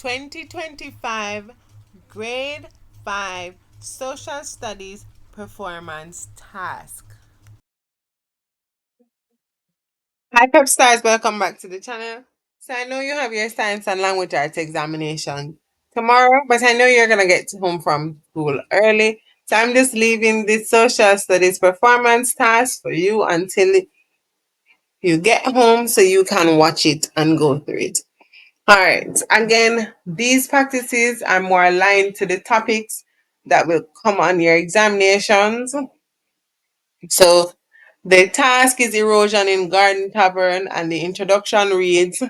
2025 Grade 5 Social Studies Performance Task. Hi, Pep Stars, welcome back to the channel. So, I know you have your science and language arts examination tomorrow, but I know you're going to get home from school early. So, I'm just leaving this social studies performance task for you until you get home so you can watch it and go through it. All right. Again, these practices are more aligned to the topics that will come on your examinations. So the task is erosion in garden tavern, and the introduction reads: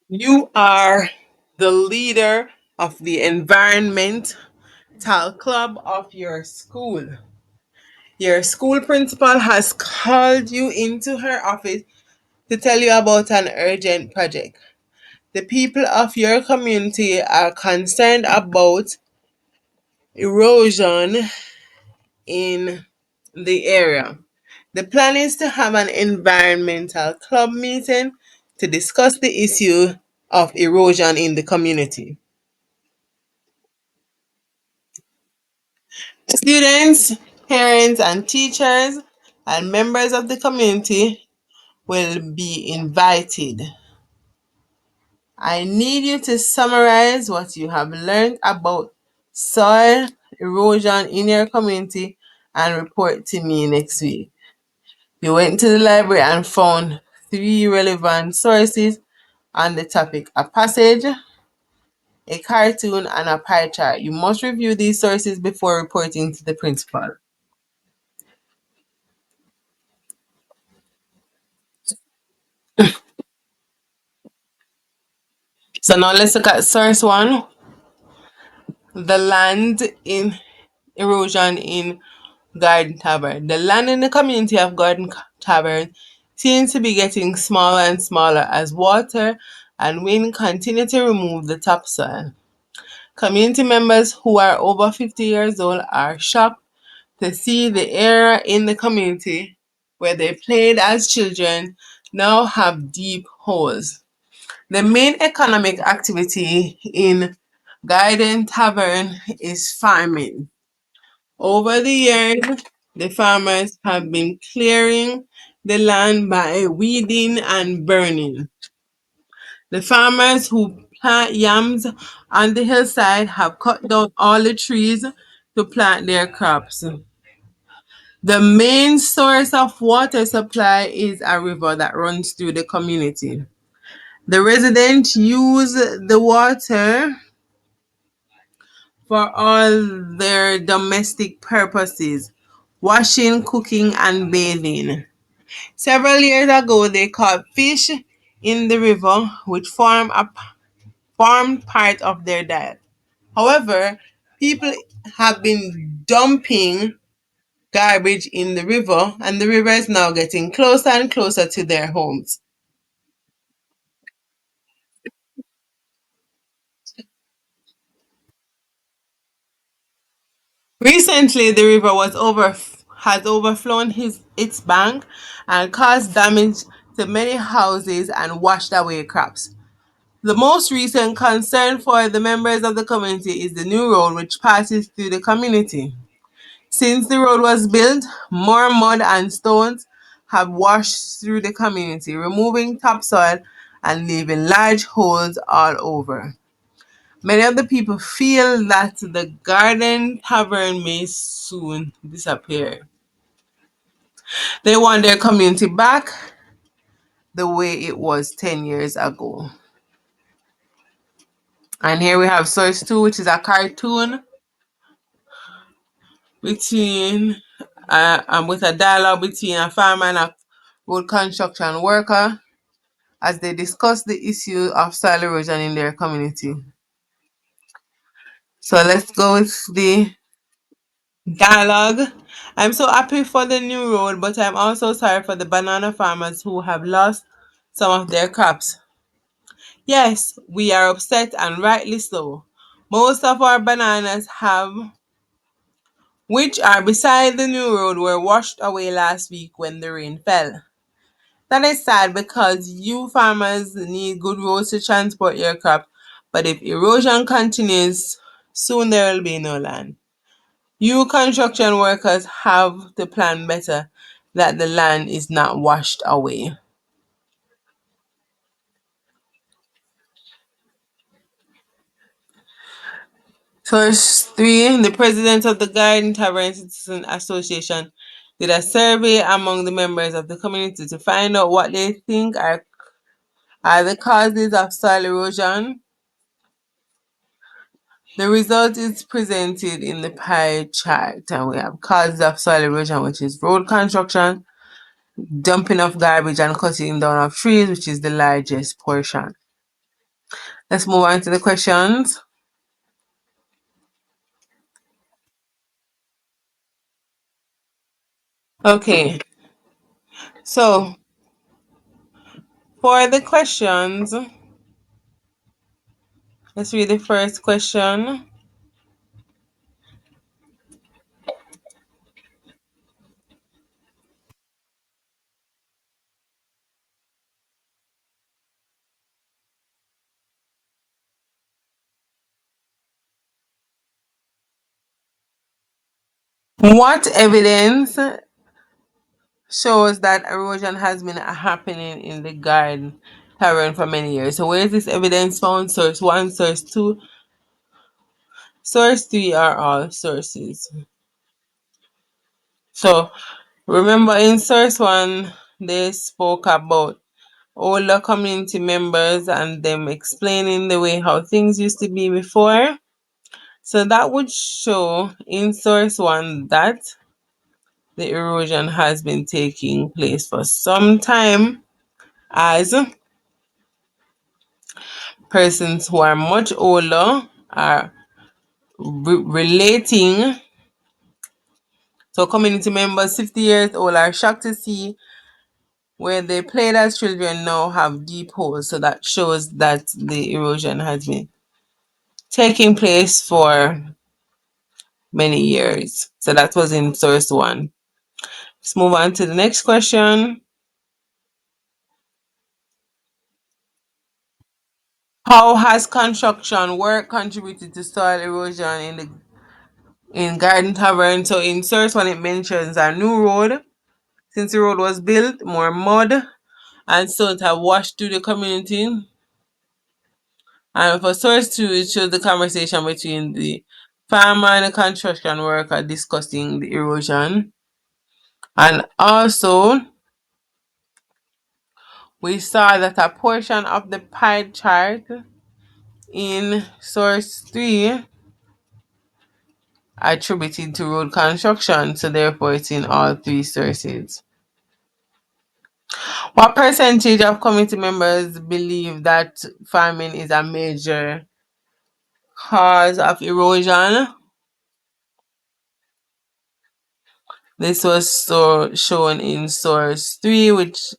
you are the leader of the environmental club of your school. Your school principal has called you into her office to tell you about an urgent project. The people of your community are concerned about erosion in the area. The plan is to have an environmental club meeting to discuss the issue of erosion in the community. Students, parents, and teachers and members of the community will be invited. I need you to summarize what you have learned about soil erosion in your community and report to me next week. You went to the library and found 3 relevant sources on the topic: a passage, a cartoon, and a pie chart. You must review these sources before reporting to the principal. So now let's look at source one: the land in erosion in Garden Tavern. The land in the community of Garden Tavern seems to be getting smaller and smaller as water and wind continue to remove the topsoil. Community members who are over 50 years old are shocked to see the area in the community where they played as children now have deep holes. The main economic activity in Garden Tavern is farming. Over the years, the farmers have been clearing the land by weeding and burning. The farmers who plant yams on the hillside have cut down all the trees to plant their crops. The main source of water supply is a river that runs through the community. The residents use the water for all their domestic purposes: washing, cooking, and bathing. Several years ago, they caught fish in the river, which formed part of their diet. However, people have been dumping garbage in the river, and the river is now getting closer and closer to their homes. Recently, the river has overflown its bank and caused damage to many houses and washed away crops. The most recent concern for the members of the community is the new road which passes through the community. Since the road was built, more mud and stones have washed through the community, removing topsoil and leaving large holes all over. Many of the people feel that the garden tavern may soon disappear. They want their community back the way it was 10 years ago. And here we have source 2, which is a cartoon between with a dialogue between a farmer and a road construction worker as they discuss the issue of soil erosion in their community. So let's go with the dialogue. I'm so happy for the new road, but I'm also sorry for the banana farmers who have lost some of their crops. Yes, we are upset and rightly so. Most of our bananas which are beside the new road, were washed away last week when the rain fell. That is sad because you farmers need good roads to transport your crop, but if erosion continues, soon there will be no land. You construction workers have to plan better that the land is not washed away. Source 3, the president of the Garden Tavern Citizen Association did a survey among the members of the community to find out what they think are the causes of soil erosion. The result is presented in the pie chart, and we have causes of soil erosion, which is road construction, dumping of garbage, and cutting down of trees, which is the largest portion. Let's move on to the questions. Okay, so for the questions, let's read the first question. What evidence shows that erosion has been happening in the garden tavern for many years? So where is this evidence found? Source 1, source 2, source 3 are all sources. So remember in source 1, they spoke about older community members and them explaining the way how things used to be before. So that would show in source 1 that the erosion has been taking place for some time, as persons who are much older are relating. So community members 50 years old are shocked to see where they played as children now have deep holes. So that shows that the erosion has been taking place for many years. So that was in source 1. Let's move on to the next question. How has construction work contributed to soil erosion in Garden Tavern? So in source 1 it mentions a new road. Since the road was built, more mud and salt have washed through the community. And for source 2, it shows the conversation between the farmer and the construction worker discussing the erosion. And also, we saw that a portion of the pie chart in source 3 attributed to road construction, so therefore it's in all three sources. What percentage of community members believe that farming is a major cause of erosion? This was shown in source 3, which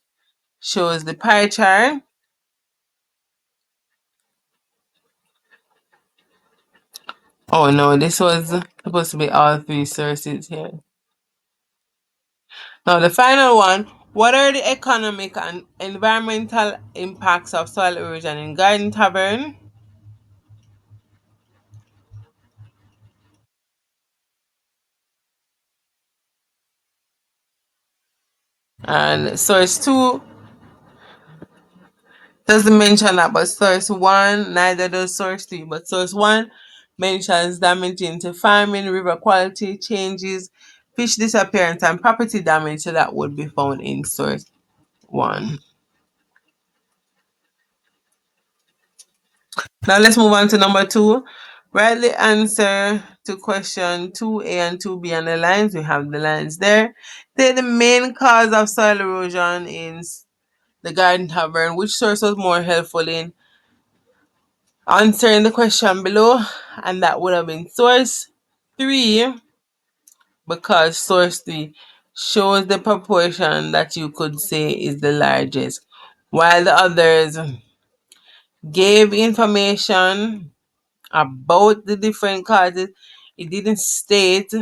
shows the pie chart. Oh no, this was supposed to be all three sources here. Now the final one, what are the economic and environmental impacts of soil erosion in Garden Tavern? And source 2 doesn't mention that, but source 1, neither does source 3, but source 1 mentions damaging to farming, river quality changes, fish disappearance, and property damage, so that would be found in source 1. Now let's move on to number 2. Write the answer to question 2A and 2B on the lines. We have the lines there. Take the main cause of soil erosion in the Garden Tavern. Which source was more helpful in answering the question below? And that would have been source 3, because source 3 shows the proportion that you could say is the largest, while the others gave information about the different causes. It didn't state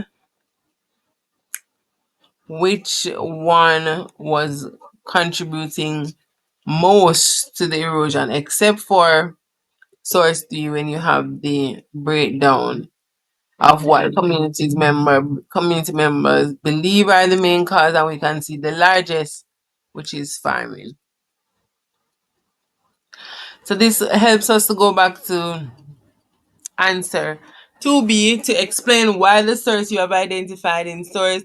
which one was contributing most to the erosion, except for source 3 when you have the breakdown of what community members believe are the main cause, and we can see the largest, which is farming. So this helps us to go back to answer 2B to explain why the source you have identified in source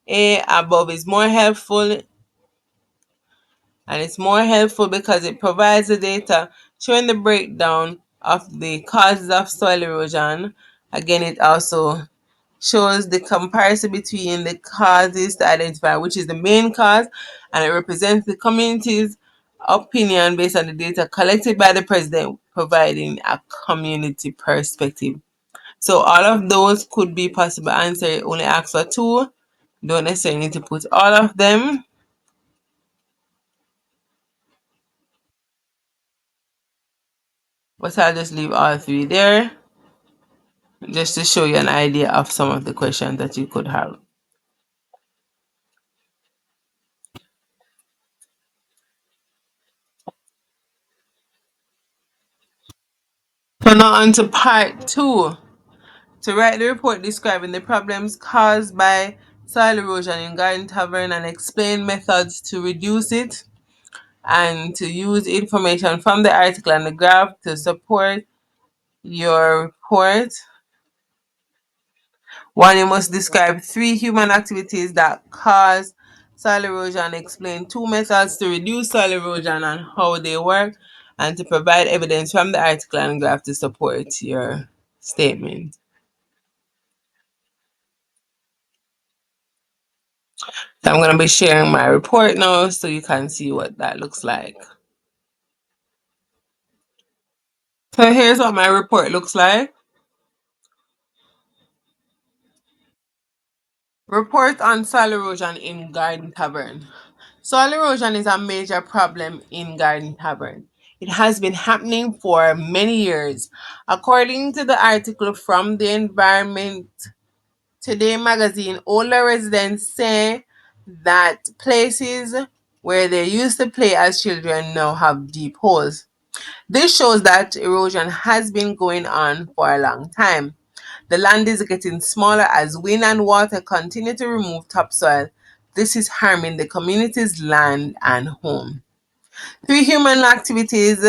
A above is more helpful, and it's more helpful because it provides the data showing the breakdown of the causes of soil erosion. Again, it also shows the comparison between the causes to identify which is the main cause, and it represents the community's opinion based on the data collected by the president, providing a community perspective. So all of those could be possible answer. You only ask for two. Don't necessarily need to put all of them, but I'll just leave all three there just to show you an idea of some of the questions that you could have. So now on to part two. To write the report describing the problems caused by soil erosion in Garden Tavern and explain methods to reduce it, and to use information from the article and the graph to support your report. One, you must describe three human activities that cause soil erosion, explain two methods to reduce soil erosion and how they work, and to provide evidence from the article and graph to support your statement. So I'm going to be sharing my report now so you can see what that looks like. So here's what my report looks like. Report on soil erosion in Garden Tavern. Soil erosion is a major problem in Garden Tavern. It has been happening for many years. According to the article from the Environment Today magazine, older residents say that places where they used to play as children now have deep holes. This shows that erosion has been going on for a long time. The land is getting smaller as wind and water continue to remove topsoil. This is harming the community's land and home. Three human activities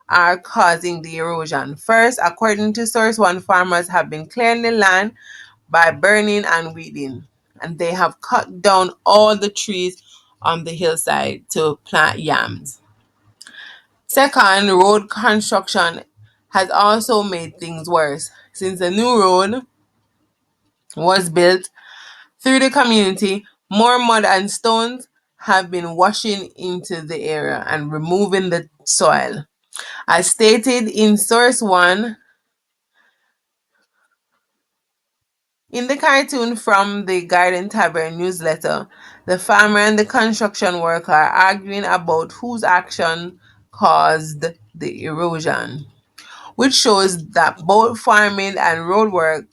are causing the erosion. First, according to source one, farmers have been clearing the land by burning and weeding, and they have cut down all the trees on the hillside to plant yams. Second, road construction has also made things worse. Since the new road was built through the community, more mud and stones have been washing into the area and removing the soil. As stated in Source 1, in the cartoon from the Garden Tavern newsletter, the farmer and the construction worker are arguing about whose action caused the erosion, which shows that both farming and road work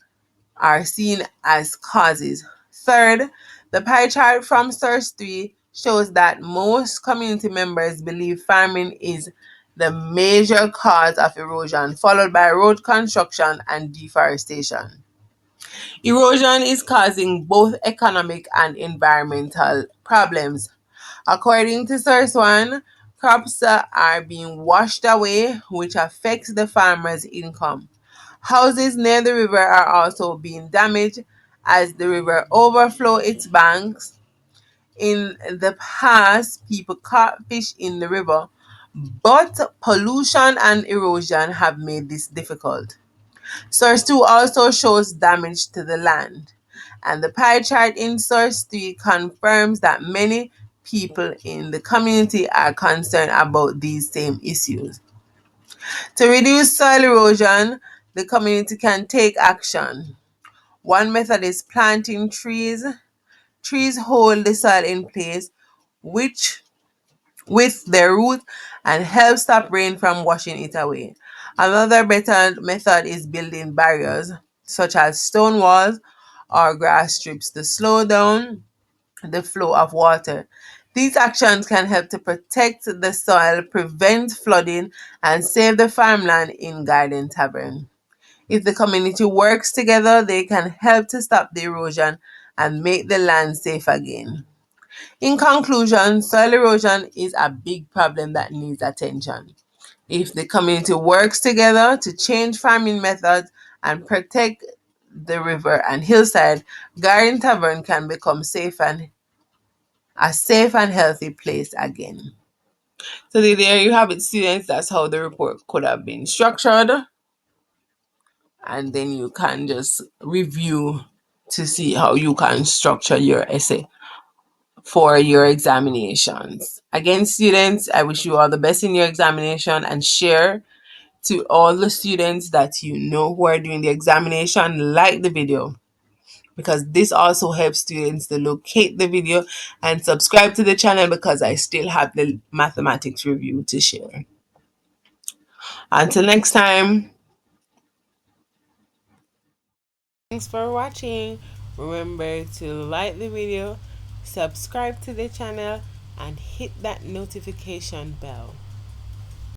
are seen as causes. Third, the pie chart from Source 3 shows that most community members believe farming is the major cause of erosion, followed by road construction and deforestation. Erosion is causing both economic and environmental problems. According to Source 1, crops are being washed away, which affects the farmer's income. Houses near the river are also being damaged as the river overflow its banks. In the past, people caught fish in the river, but pollution and erosion have made this difficult. Source 2 also shows damage to the land, and the pie chart in Source 3 confirms that many people in the community are concerned about these same issues. To reduce soil erosion, the community can take action. One method is planting trees. Trees hold the soil in place, which with their roots and help stop rain from washing it away. Another better method is building barriers, such as stone walls or grass strips, to slow down the flow of water. These actions can help to protect the soil, prevent flooding, and save the farmland in Garden Tavern. If the community works together, they can help to stop the erosion and make the land safe again. In conclusion, soil erosion is a big problem that needs attention. If the community works together to change farming methods and protect the river and hillside, Garden Tavern can become a safe and healthy place again. So there you have it, students. That's how the report could have been structured. And then you can just review to see how you can structure your essay for your examinations. Again, students, I wish you all the best in your examination, and share to all the students that you know who are doing the examination, like the video, because this also helps students to locate the video, and subscribe to the channel because I still have the mathematics review to share. Until next time. Thanks for watching. Remember to like the video, subscribe to the channel, and hit that notification bell.